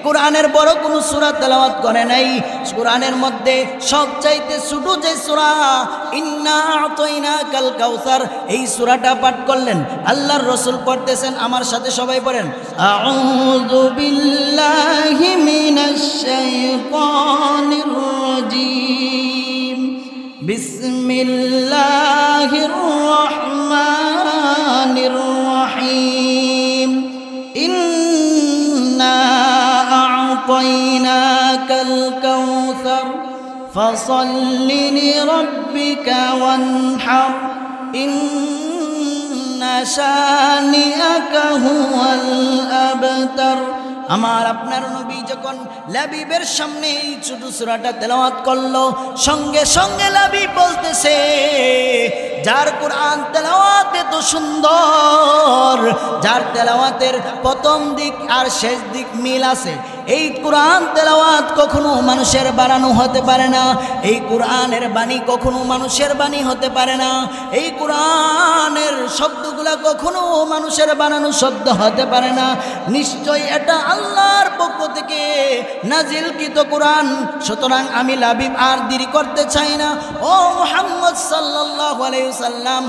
কোরআনের বড় কোনো সূরা তেলাওয়াত করে নাই। কোরআনের মধ্যে সবচাইতে ছোট যে সূরা ইন্না আতাইনাকাল কাউসার, এই সূরাটা পাঠ করলেন। আল্লাহর রসুল পড়তেছেন, আমার সাথে সবাই পড়েন, আউযু বিল্লাহি মিনাশ শাইতানির রাজীম, বিসমিল্লাহির রহমানির রহিম, ইন্না আ'তাইনাকাল কাউসার ফাসাল্লি লিরাব্বিকা ওয়ানহার, ইন্না শানিআকা হুয়াল আবতার। আমার আপনার নবী যখন লাবিবের সামনে এই ছোট সূরাটা তেলাওয়াত করলো, সঙ্গে সঙ্গে লাবিব বলতেছে, যার কোরআন তেলাওয়াত এত সুন্দর, যার তেলাওয়াতের প্রথম দিক আর শেষ দিক মিল আছে, এই কোরআন তেলাওয়াত কখনো মানুষের বানানো হতে পারে না। এই কোরআনের বাণী কখনো মানুষের বাণী হতে পারে না। এই কোরআনের শব্দগুলা কখনো মানুষের বানানো শব্দ হতে পারে না। নিশ্চয় এটা আল্লাহর পক্ষ থেকে নাজিলকৃত কোরআন। সুতরাং আমি লাবিব আর দেরি করতে চাই না। ও মুহাম্মদ সাল্লাল্লাহু আলাইহি ওয়াসাল্লাম,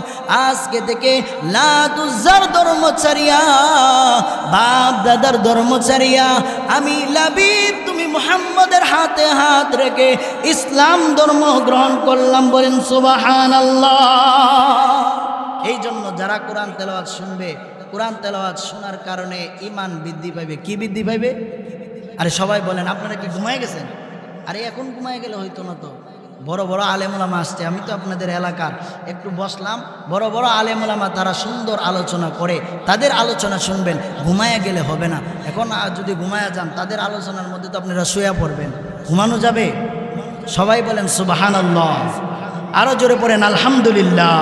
আজকে থেকে লাতুজার ধর্ম ছাড়িয়া, বাপ দাদার ধর্ম ছাড়িয়া আমি লাবিব, তুমি মুহাম্মদের হাতে হাত রেখে ইসলাম ধর্ম গ্রহণ করলাম। বলেন সুবহানাল্লাহ। এই জন্য যারা কোরআন তেলাওয়াত শুনবে, কোরআন তেলাওয়াত শোনার কারণে ঈমান বৃদ্ধি পাইবে। কি বৃদ্ধি পাইবে? আরে সবাই বলেন, আপনারা কি ঘুমায় গেছেন? আরে এখন ঘুমায় গেলে হইতো না তো। বড় বড় আলেম ওলামা আসছে, আমি তো আপনাদের এলাকার, একটু বসলাম। বড় বড় আলেম ওলামা, তারা সুন্দর আলোচনা করে, তাদের আলোচনা শুনবেন, ঘুমায়া গেলে হবে না। এখন যদি ঘুমায়া যান, তাদের আলোচনার মধ্যে তো আপনারা শুয়ে পড়বেন, ঘুমানো যাবে? সবাই বলেন সুবহানাল্লাহ। আরো জোরে পড়েন আলহামদুলিল্লাহ।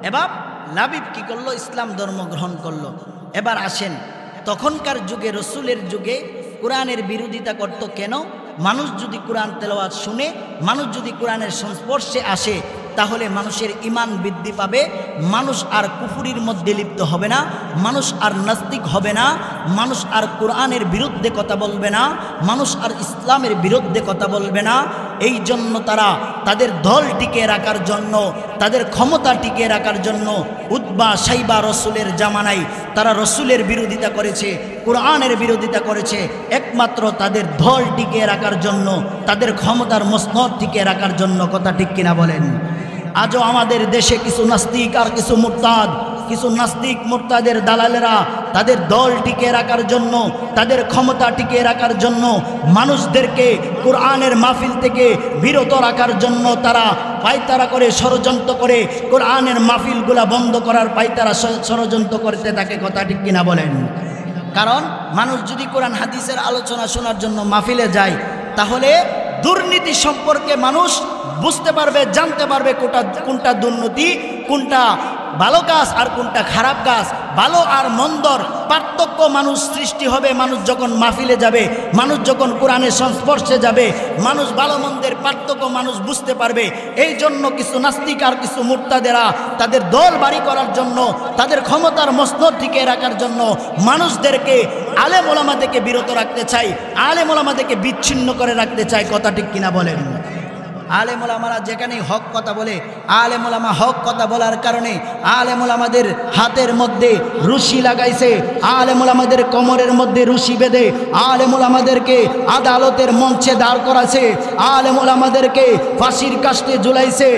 এবার লাবিব কি করলো? ইসলাম ধর্ম গ্রহণ করলো। এবার আসেন, তখনকার যুগে, রসুলের যুগে কোরআনের বিরোধিতা করত কেন? মানুষ যদি কোরআন তেলাওয়াত শুনে, মানুষ যদি কোরআনের সংস্পর্শে আসে, তাহলে মানুষের ঈমান বৃদ্ধি পাবে। মানুষ আর কুফরির মধ্যে লিপ্ত হবে না, মানুষ আর নাস্তিক হবে না, মানুষ আর কোরআনের বিরুদ্ধে কথা বলবে না, মানুষ আর ইসলামের বিরুদ্ধে কথা বলবে না। এই জন্য তারা তাদের দল টিকে রাখার জন্য, তাদের ক্ষমতা টিকে রাখার জন্য উতবা সাইবা রসুলের জামানায় তারা রসুলের বিরোধিতা করেছে, কোরআনের বিরোধিতা করেছে, একমাত্র তাদের দল টিকে রাখার জন্য, তাদের ক্ষমতার মসনদ টিকে রাখার জন্য। কথা ঠিক কিনা বলেন? আজও আমাদের দেশে কিছু নাস্তিক আর কিছু মুরতাদ, কিছু নাস্তিক মুরতাদের দালালেরা তাদের দল টিকে রাখার জন্য, তাদের ক্ষমতা টিকে রাখার জন্য, মানুষদেরকে কোরআনের মাহফিল থেকে বিরত রাখার জন্য তারা পায়তারা করে, ষড়যন্ত্র করে, কোরআনের মাহফিলগুলা বন্ধ করার পায়তারা ষড়যন্ত্র করতে থাকে। কথা ঠিক কিনা বলেন? কারণ মানুষ যদি কোরআন হাদিসের আলোচনা শোনার জন্য মাহফিলে যায়, তাহলে দুর্নীতি সম্পর্কে মানুষ বুঝতে পারবে, জানতে পারবে কোনটা দুর্নীতি, কোনটা ভালো কাজ আর কোনটা খারাপ কাজ, ভালো আর মন্দর পার্থক্য মানুষ সৃষ্টি হবে। মানুষ যখন মাহফিলে যাবে, মানুষ যখন কোরআনের সংস্পর্শে যাবে, মানুষ ভালো মন্দের পার্থক্য মানুষ বুঝতে পারবে। এই জন্য কিছু নাস্তিক আর কিছু মুরতাদেরা তাদের দল বাড়ি করার জন্য, তাদের ক্ষমতার মসনদ টিকে রাখার জন্য মানুষদেরকে, আলেম ওলামাদেরকে বিরত রাখতে চায়, আলেম ওলামাদেরকে বিচ্ছিন্ন করে রাখতে চায়। কথা ঠিক কিনা বলেন? আলেম ওলামারা যেখানেই হক কথা বলে, আলেম ওলামা হক কথা বলার কারণে আলেম ওলামাদের হাতের মধ্যে রশি লাগাইছে, আলেম ওলামাদের কোমরের মধ্যে রশি বেঁধে আলেম ওলামাদেরকে আদালতের মঞ্চে দাঁড় করাছে, আলেম ওলামাদেরকে ফাঁসির কাস্টে ঝুলাইছে,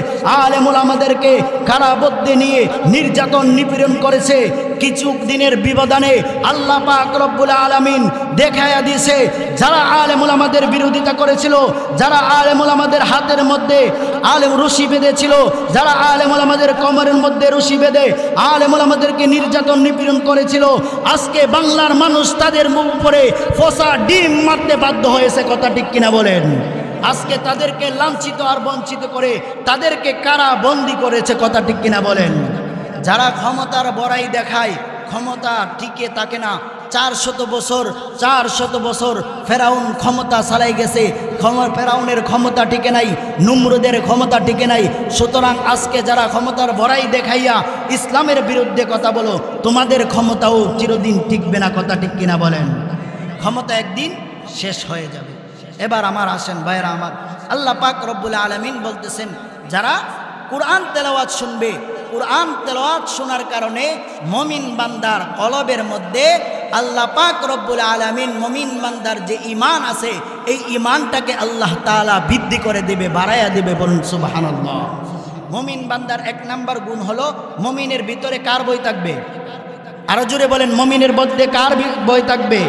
আলেম ওলামাদেরকে কারাবদ্ধে নিয়ে নির্যাতন নিপীড়ন করেছে। কিছু দিনের ব্যবধানে আল্লাহ পাক রব্বুল আলামিন দেখায়া দিয়েছে, যারা আলেম ওলামাদের বিরোধিতা করেছিল, যারা আলেম ওলামাদের হাতের মধ্যে আলেম রশি বেঁধেছিল, যারা আলেম ওলামাদের কোমরের মধ্যে রশি বেঁধে আলেম ওলামাদেরকে নির্যাতন নিপীড়ন করেছিল, আজকে বাংলার মানুষ তাদের মুখ উপরে ফসা ডিম মারতে বাধ্য হয়েছে। কথা ঠিক কিনা বলেন? আজকে তাদেরকে লাঞ্ছিত আর বঞ্চিত করে তাদেরকে কারা বন্দী করেছে। কথা ঠিক কিনা বলেন? যারা ক্ষমতার বড়াই দেখায়, ক্ষমতা টিকে থাকে না। 400 বছর ফেরাউন ক্ষমতা চালাই গেছে, ফেরাউনের ক্ষমতা টিকে নাই, নমরুদের ক্ষমতা টিকে নাই। সুতরাং আজকে যারা ক্ষমতার বড়াই দেখাইয়া ইসলামের বিরুদ্ধে কথা বলো, তোমাদের ক্ষমতাও চিরদিন টিকবে না। কথা ঠিক কিনা বলেন? ক্ষমতা একদিন শেষ হয়ে যাবে। এবার আমার আসেন ভাইরা আমার, আল্লাহ পাক রব্বুল আলামিন বলতেছেন, যারা কুরআন তেলাওয়াত শুনবে, কুরআন তেলাওয়াত শোনার কারণে মুমিন বান্দার কলবের মধ্যে আল্লাহ পাক রব্বুল আলামিন মুমিন বান্দার যে ঈমান আছে, এই ঈমানটাকে আল্লাহ তাআলা বৃদ্ধি করে দিবে, বাড়ায়া দিবে। বলুন সুবহানাল্লাহ। মুমিন বান্দার 1 নাম্বার গুণ হলো, মুমিনের ভিতরে কার বই থাকবে? আরো জোরে বলেন, মুমিনের মধ্যে কার বই থাকবে?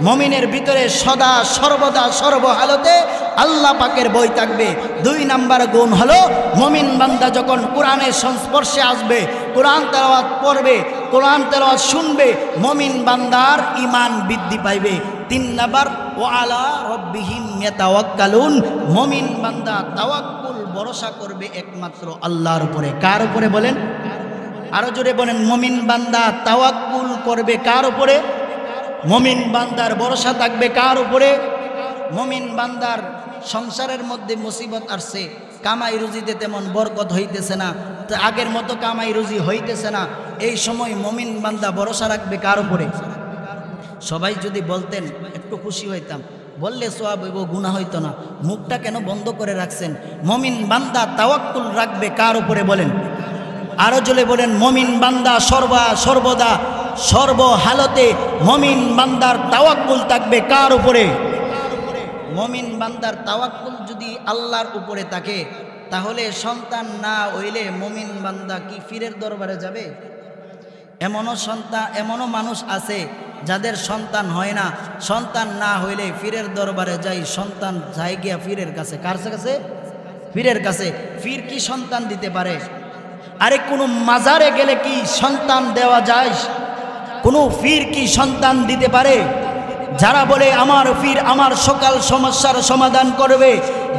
মুমিনের ভিতরে সদা সর্বদা সর্বহালতে আল্লাহ পাকের বই থাকবে। 2 নাম্বার গুণ হলো, মুমিন বান্দা যখন কোরআনের সংস্পর্শে আসবে, কোরআন তেলাওয়াত পড়বে, কোরআন তেলাওয়াত শুনবে, মুমিন বান্দার ঈমান বৃদ্ধি পাইবে। 3 নাম্বার, ওয়া আলা রাব্বিহিম ইয়াতাওয়াক্কালুন, মুমিন বান্দা তাওয়াক্কুল ভরসা করবে একমাত্র আল্লাহর উপরে। কার উপরে বলেন? আরো জোরে বলেন, মুমিন বান্দা তাওয়াক্কুল করবে কার উপরে? মুমিন বান্দার ভরসা থাকবে কার উপরে? মুমিন বান্দার সংসারের মধ্যে মুসিবত আসছে, কামাই রুজিতে তেমন বরকত হইতেছে না, আগের মতো কামাই রুজি হইতেছে না, এই সময় মুমিন বান্দা ভরসা রাখবে কার উপরে? সবাই যদি বলতেন একটু খুশি হইতাম, বললে সওয়াব হইব, গুনাহ হইতো না। মুখটা কেন বন্ধ করে রাখছেন? মুমিন বান্দা তাওয়াক্কুল রাখবে কার উপরে বলেন? আরো জোরে বলেন, মুমিন বান্দা সর্বদা সর্বহালতে মুমিন বান্দার তাওয়াক্কুল থাকবে কার উপরে? মুমিন বান্দার তাওয়াক্কুল যদি আল্লাহর উপরে থাকে, তাহলে সন্তান না হইলে মুমিন বান্দা কি ফিরের দরবারে যাবে? এমনও মানুষ আছে যাদের সন্তান হয় না, সন্তান না হইলে ফিরের দরবারে যাই, সন্তান যায় গিয়া ফিরের কাছে। কার কাছে? ফিরের কাছে। ফির কি সন্তান দিতে পারে? আরে কোনো মাজারে গেলে কি সন্তান দেওয়া যায়? কোনো ফির কি সন্তান দিতে পারে? যারা বলে আমার ফির আমার সকল সমস্যার সমাধান করবে,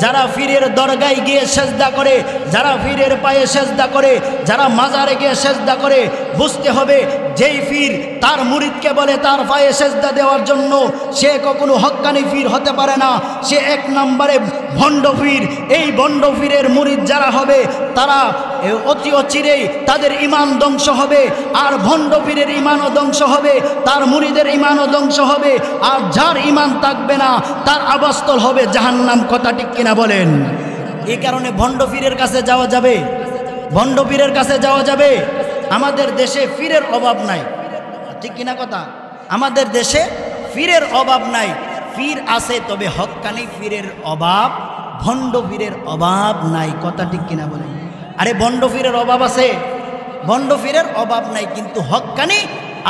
যারা ফিরের দরগায় গিয়ে সেজদা করে, যারা ফিরের পায়ে সেজদা করে, যারা মাজারে গিয়ে সেজদা করে, বুঝতে হবে যেই ফির তার মুরিদকে বলে তার পায়ে সেজদা দেওয়ার জন্য, সে কখনো হক্কানি ফির হতে পারে না, সে 1 নম্বরে ভণ্ড ফির। এই ভণ্ড ফিরের মুরিদ যারা হবে, তারা অতি অচিরেই তাদের ঈমান ধ্বংস হবে, আর ভণ্ড পীরের ঈমানও ধ্বংস হবে, তার মুরিদের ঈমানও ধ্বংস হবে, আর যার ঈমান থাকবে না তার আবাসস্থল হবে জাহান্নাম। কথা ঠিক কিনা বলেন? এই কারণে ভণ্ড পীরের কাছে যাওয়া যাবে, ভণ্ড পীরের কাছে যাওয়া যাবে। আমাদের দেশে পীরের অভাব নাই, ঠিক কিনা কথা? আমাদের দেশে পীরের অভাব নাই, পীর আছে, তবে হক্কানি পীরের অভাব, ভণ্ড পীরের অভাব নাই। কথা ঠিক কিনা বলেন? আরে ভণ্ড পীরের অভাব আছে, ভণ্ড পীরের অভাব নাই, কিন্তু হক্কানি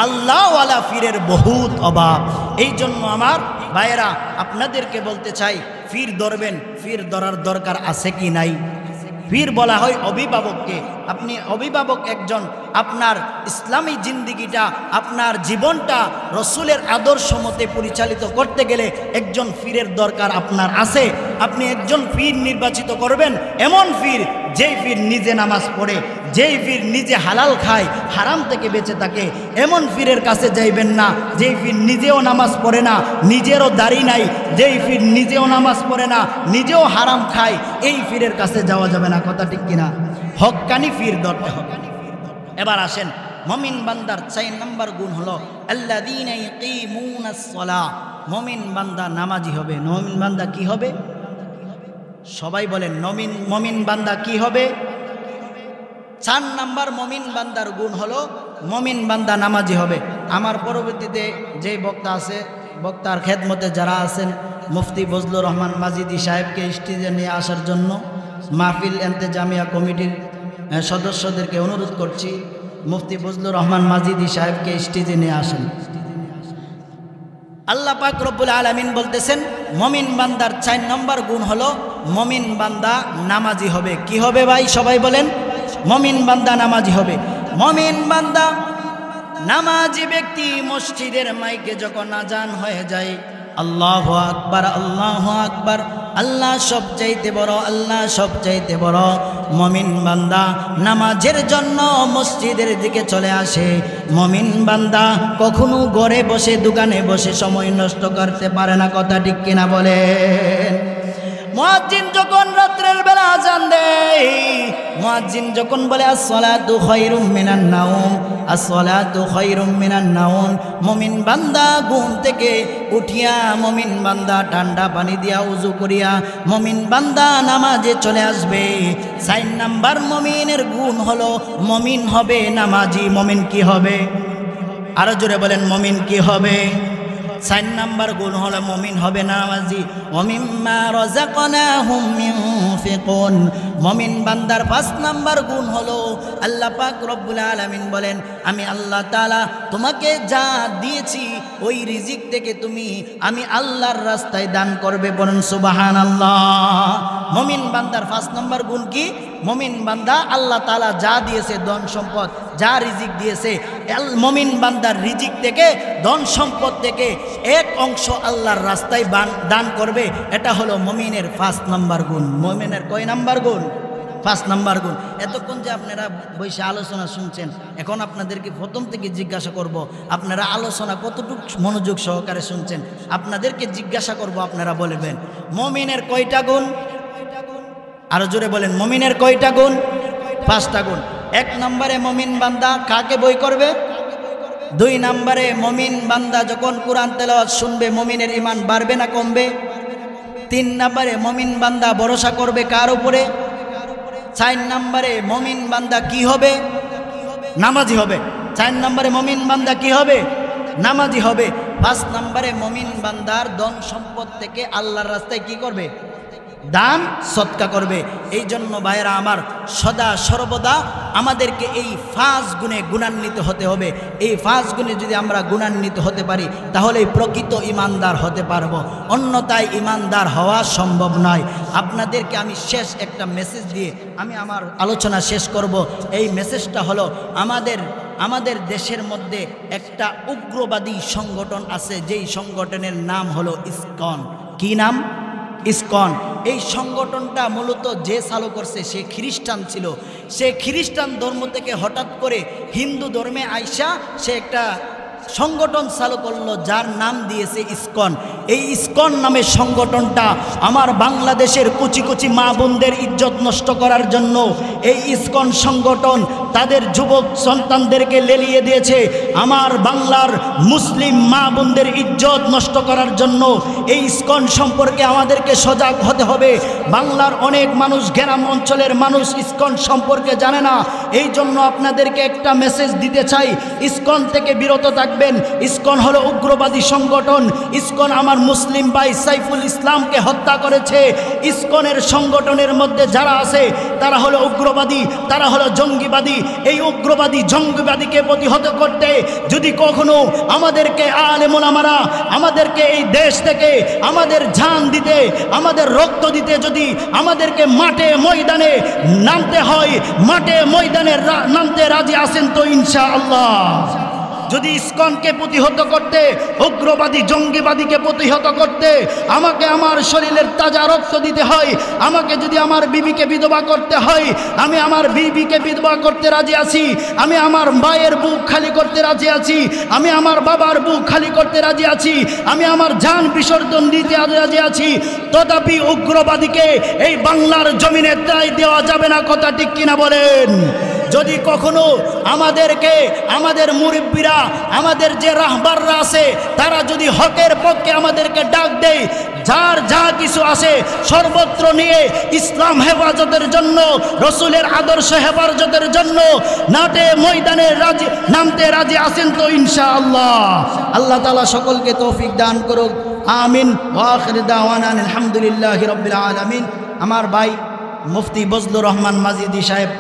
আল্লাহওয়ালা পীরের বহুত অভাব। এই জন্য আমার ভাইয়েরা আপনাদেরকে বলতে চাই, পীর ধরবেন, পীর ধরার দরকার আছে কি নাই? পীর বলা হয় অভিভাবককে। আপনি অভিভাবক একজন, আপনার ইসলামী জিন্দিগিটা, আপনার জীবনটা রসুলের আদর্শ মতে পরিচালিত করতে গেলে একজন পীরের দরকার আপনার আছে। আপনি একজন পীর নির্বাচিত করবেন, এমন পীর যেই পীর নিজে নামাজ পড়ে, যেই পীর নিজে হালাল খায়, হারাম থেকে বেঁচে থাকে। এমন পীরের কাছে যাইবেন না যেই পীর নিজেও নামাজ পড়ে না, নিজেরও দাড়ি নাই, যেই পীর নিজেও নামাজ পড়ে না, নিজেও হারাম খায়, এই পীরের কাছে যাওয়া যাবে না। কথা ঠিক কিনা? হক্কানি পীর ধরতে হবে। এবার আসেন, মুমিন বান্দার 4 নম্বর গুণ হলো আল্লাযীনা ইয়াকিমুনাস সালাহ। মুমিন বান্দা নামাজি হবে। মুমিন বান্দা কি হবে? সবাই বলেন, মুমিন বান্দা কি হবে? 4 নম্বর মুমিন বান্দার গুণ হলো মুমিন বান্দা নামাজি হবে। আমার পরবর্তীতে যে বক্তা আছে, বক্তার খেদমতে যারা আছেন, মুফতি ফজলুর রহমান মাজিদি সাহেবকে স্টেজে নিয়ে আসার জন্য মাহফিল ইন্তেজামিয়া কমিটির সদস্যদেরকে অনুরোধ করছি। মুফতি ফজলুর রহমান মাজিদি সাহেবকে স্টেজে নিয়ে আসেন। আল্লাহ পাক রব্বুল আলামিন বলতেছেন মুমিন বান্দার 4 নম্বর গুণ হলো মুমিন বান্দা নামাজি হবে। কি হবে ভাই সবাই বলেন? মুমিন বান্দা নামাজি হবে। মুমিন বান্দা নামাজি ব্যক্তি মসজিদের মাইকে যখন আজান হয়ে যায় আল্লাহু আকবার আল্লাহু আকবার, আল্লাহ সবচাইতে বড়, আল্লাহ সবচাইতে বড়, মুমিন বান্দা নামাজের জন্য মসজিদের দিকে চলে আসে। মুমিন বান্দা কখনো ঘরে বসে দোকানে বসে সময় নষ্ট করতে পারে না। কথা ঠিক কিনা বলেন? মুয়াজ্জিন যখন রাত্রের বেলা আজান দেয়, মুয়াজ্জিন যখন বলে আসসালাতু খায়রুম মিনান নাওম, আসসালাতু খায়রুম মিনান নাওম, মুমিন বান্দা ঘুম থেকে উঠিয়া মুমিন বান্দা ঠান্ডা পানি দিয়া ওযু করিয়া মুমিন বান্দা নামাজে চলে আসবে। 4 নাম্বার মুমিনের গুণ হলো মুমিন হবে নামাজি। মুমিন কি হবে? আরো জোরে বলেন, মুমিন কি হবে? 4 নাম্বার গুণ হলো মুমিন হবে নামাজি। ওয়া মিম্মা রাযাকনাহুম ইউনফিকুন। মুমিন বান্দার 5 নাম্বার গুণ হলো আল্লাহ পাক রব্বুল আলামিন বলেন আমি আল্লাহ তাআলা তোমাকে যা দিয়েছি ওই রিজিক থেকে তুমি আমি আল্লাহর রাস্তায় দান করবে। বলেন সুবহানাল্লাহ। মুমিন বান্দার 5 নাম্বার গুণ কি? মুমিন বান্দা আল্লাহ তাআলা যা দিয়েছে ধন সম্পদ, যা রিজিক দিয়েছে, মুমিন বান্দার রিজিক থেকে ধন সম্পদ থেকে 1 অংশ আল্লাহর রাস্তায় দান করবে। এটা হলো মুমিনের 5 নাম্বার গুণ। মুমিনের কয় নাম্বার গুণ? 5 নাম্বার গুণ। এতক্ষণ যে আপনারা বসে আলোচনা শুনছেন, এখন আপনাদেরকে প্রথম থেকে জিজ্ঞাসা করব আপনারা আলোচনা কতটুকু মনোযোগ সহকারে শুনছেন। আপনাদেরকে জিজ্ঞাসা করব, আপনারা বলবেন মুমিনের কয়টা গুণ? আরো জোরে বলেন, মুমিনের কয়টা গুণ? 5টা গুণ। 1 নম্বরে মুমিন বান্দা কাকে বই করবে? 2 নম্বরে মুমিন বান্দা যখন কোরআন তেলাওয়াত শুনবে মুমিনের ঈমান বাড়বে না কমবে? 3 নম্বরে মুমিন বান্দা ভরসা করবে কার উপরে? 4 নম্বরে মুমিন বান্দা কি হবে? নামাজি হবে। 4 নম্বরে মুমিন বান্দা কি হবে? নামাজি হবে। 5 নম্বরে মুমিন বান্দার ধন সম্পদ থেকে আল্লাহর রাস্তায় কি করবে? দান সদকা করবে। এই জন্য ভাইয়েরা আমার সদা সর্বদা আমাদেরকে এই 5 গুণে গুণান্বিত হতে হবে। এই 5 গুণে যদি আমরা গুণান্বিত হতে পারি তাহলে প্রকৃত ইমানদার হতে পারবো, অন্যথায় ইমানদার হওয়া সম্ভব নয়। আপনাদেরকে আমি শেষ একটা মেসেজ দিয়ে আমি আমার আলোচনা শেষ করব। এই মেসেজটা হলো আমাদের দেশের মধ্যে একটা উগ্রবাদী সংগঠন আছে, যেই সংগঠনের নাম হলো ইসকন। কি নাম? ইসকন। এই সংগঠনটা মূলত যে চালু করছে সে খ্রিস্টান ছিল। সে খ্রিস্টান ধর্ম থেকে হঠাৎ করে হিন্দু ধর্মে আইসা সে একটা সংগঠন চালু করলো যার নাম দিয়েছে ইসকন। এই ইসকন নামের সংগঠনটা আমার বাংলাদেশের কুচি কুচি মা বোনদের ইজ্জত নষ্ট করার জন্য এই ইসকন সংগঠন তাদের যুবক সন্তানদেরকে লেলিয়ে দিয়েছে। আমার বাংলার মুসলিম মা বোনদের ইজ্জত নষ্ট করার জন্য এই ইসকন সম্পর্কে আমাদেরকে সজাগ হতে হবে। বাংলার অনেক মানুষ, গ্রাম অঞ্চলের মানুষ ইসকন সম্পর্কে জানে না। এই জন্য আপনাদেরকে একটা মেসেজ দিতে চাই, ইসকন থেকে বিরত থাকবেন। ইসকন হলো উগ্রবাদী সংগঠন। ইসকন আমার মুসলিম ভাই সাইফুল ইসলামকে হত্যা করেছে। ইসকনের সংগঠনের মধ্যে যারা আছে তারা হলো উগ্রবাদী, তারা হলো জঙ্গিবাদী। এই উগ্রবাদী জঙ্গিবাদীকে প্রতিহত করতে যদি কখনো আমাদেরকে আলেম ওলামারা আমাদেরকে এই দেশ থেকে আমাদের জান দিতে, আমাদের রক্ত দিতে যদি আমাদেরকে মাঠে ময়দানে নামতে হয়, মাঠে ময়দানে নামতে রাজি আছেন তো ইনশাআল্লাহ? যদি ইসকনকে প্রতিহত করতে, উগ্রবাদী জঙ্গিবাদীকে প্রতিহত করতে আমাকে আমার শরীরের তাজা রক্ত দিতে হয়, আমাকে যদি আমার বিবিকে বিধবা করতে হয়, আমি আমার বিবিকে বিধবা করতে রাজি আছি। আমি আমার মায়ের বুক খালি করতে রাজি আছি। আমি আমার বাবার বুক খালি করতে রাজি আছি। আমি আমার জান বিসর্জন দিতে রাজি আছি। তথাপি উগ্রবাদীকে এই বাংলার জমিনে ত্রাই দেওয়া যাবে না। কথা ঠিক কিনা বলেন? যদি কখনো আমাদেরকে আমাদের মুরব্বীরা, আমাদের যে রাহবাররা আছে তারা যদি হকের পক্ষে আমাদেরকে ডাক দেয়, যার যা কিছু আছে সর্বত্র নিয়ে ইসলাম হেফাজতের জন্য, রসুলের আদর্শ হেফাজতের জন্য নাটে ময়দানে নামতে রাজি আছেন তো ইনশাআল্লাহ? আল্লাহ তাআলা সকলকে তৌফিক দান করুক। আমিন। ওয়া আখিরু দাওয়ানা আলহামদুলিল্লাহি রাব্বিল আলামিন। আমার ভাই মুফতি ফজলুর রহমান মাজিদি সাহেব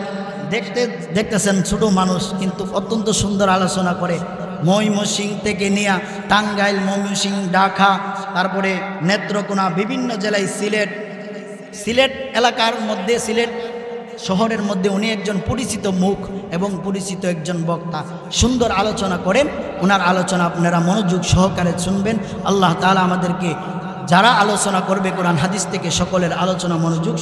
দেখতেছেন ছোট মানুষ কিন্তু অত্যন্ত সুন্দর আলোচনা করে। ময়মনসিংহ থেকে নিয়ে টাঙ্গাইল, ময়মনসিংহ, ঢাকা, তারপরে নেত্রকোনা, বিভিন্ন জেলায়, সিলেট এলাকার মধ্যে, সিলেট শহরের মধ্যে উনি একজন পরিচিত মুখ এবং পরিচিত একজন বক্তা। সুন্দর আলোচনা করেন। ওনার আলোচনা আপনারা মনোযোগ সহকারে শুনবেন। আল্লাহ তাআলা আমাদেরকে যারা আলোচনা করবে কোরআন হাদিস থেকে সকলের আলোচনা মনোযোগ